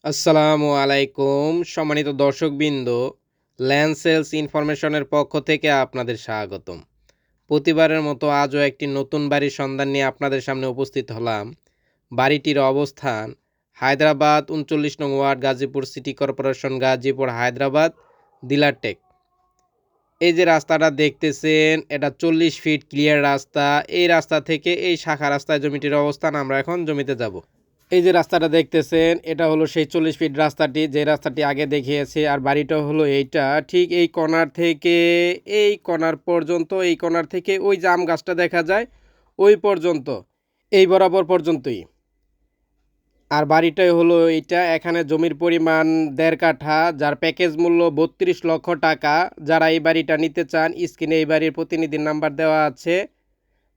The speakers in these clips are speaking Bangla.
আসসালামু আলাইকুম সম্মানিত দর্শকবৃন্দ, ল্যান্ড সেলস ইনফরমেশনের পক্ষ থেকে আপনাদের স্বাগতম। প্রতিবারের মতো আজও একটি নতুন বাড়ির সন্ধান নিয়ে আপনাদের সামনে উপস্থিত হলাম। বাড়িটির অবস্থান হায়দ্রাবাদ ৩৯ নং ward, Gazipur city corporation, Gazipur, Hyderabad, ডিলারটেক। এই যে রাস্তাটা দেখতেছেন, এটা ৪০ ফিট ক্লিয়ার রাস্তা। এই রাস্তা থেকে এই শাখা রাস্তায় জমিটির অবস্থান। আমরা এখন জমিতে যাব। এই যে রাস্তাটা দেখতেছেন, এটা হলো সেই ৪০ ফিট রাস্তাটি, যে রাস্তাটি আগে দেখিয়েছি। আর বাড়িটা হলো এইটা, ঠিক এই কর্নার থেকে এই কর্নার পর্যন্ত, এই কর্নার থেকে ওই যে আম গাছটা দেখা যায় ওই পর্যন্ত, এই বরাবর পর্যন্তই। আর বাড়িটাই হলো এইটা। এখানে জমির পরিমাণ ১.৫ কাঠা, যার প্যাকেজ মূল্য ৩২ লক্ষ টাকা। যারা এই বাড়িটা নিতে চান, স্ক্রিনে এই বাড়ির প্রতিনিধির নাম্বার দেওয়া আছে,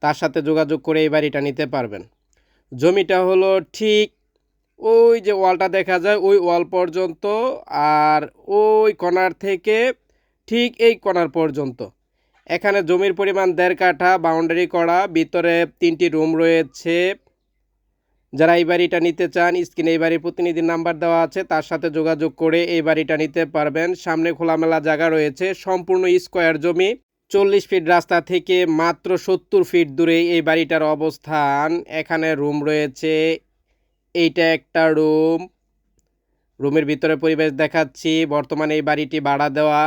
তার সাথে যোগাযোগ করে এই বাড়িটা নিতে পারবেন। জমিটা হলো ঠিক ওই যে ওয়ালটা দেখা যায় ওই ওয়াল পর্যন্ত, আর ওই কর্নার থেকে ঠিক এই কর্নার পর্যন্ত। এখানে জমির পরিমাণ ১.৫ কাঠা, বাউন্ডারি করা, ভিতরে ৩টি রুম রয়েছে। যারা এই বাড়িটা নিতে চান, স্ক্রিনে এই বাড়ির প্রতিনিধির নাম্বার দেওয়া আছে, তার সাথে যোগাযোগ করে এই বাড়িটা নিতে পারবেন। সামনে খোলামেলা জায়গা রয়েছে, সম্পূর্ণ স্কোয়ার জমি। ৪০ ফিট রাস্তা থেকে মাত্র ৭০ ফিট দূরে এই বাড়িটার অবস্থান। এখানে রুম রয়েছে, এইটা একটা রুম। রুমের ভিতরে পরিবেশ দেখাচ্ছি। বর্তমানে এই বাড়িটি ভাড়া দেওয়া।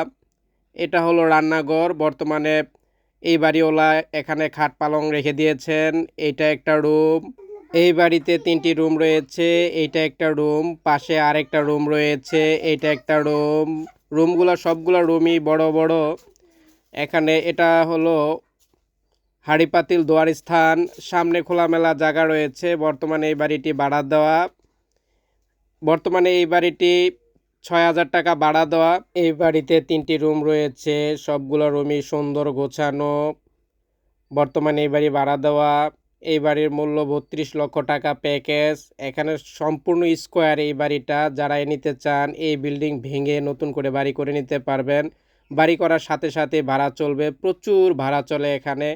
এটা হলো রান্নাঘর। বর্তমানে এই বাড়িওয়ালা এখানে খাট পালং রেখে দিয়েছেন। এইটা একটা রুম। এই বাড়িতে ৩টি রুম রয়েছে। এইটা একটা রুম, পাশে আরেকটা রুম রয়েছে, এইটা একটা রুম। রুমগুলো সবগুলো রুমই বড় বড়। এখানে এটা হলো হাঁড়ি পাতিল ধোয়ার স্থান। সামনে খোলামেলা জায়গা রয়েছে। বর্তমানে এই বাড়িটি ভাড়া দেওয়া। বর্তমানে এই বাড়িটি ৬,০০০ টাকা ভাড়া দেওয়া। এই বাড়িতে ৩টি রুম রয়েছে, সবগুলো রুমই সুন্দর গোছানো। বর্তমানে এই বাড়ি ভাড়া দেওয়া। এই বাড়ির মূল্য ৩২ লক্ষ টাকা প্যাকেজ। এখানে সম্পূর্ণ স্কোয়ার এই বাড়িটা। যারা নিতে চান, এই বিল্ডিং ভেঙে নতুন করে বাড়ি করে নিতে পারবেন। বাড়ি করার সাথে সাথে ভাড়া চলবে, প্রচুর ভাড়া চলে এখানে।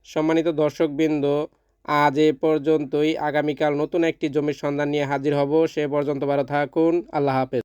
সম্মানিত দর্শকবৃন্দ, আজ এ পর্যন্তই। আগামীকাল নতুন একটি জমির সন্ধান নিয়ে হাজির হব। সে পর্যন্ত ভালো থাকুন। আল্লাহ হাফেজ।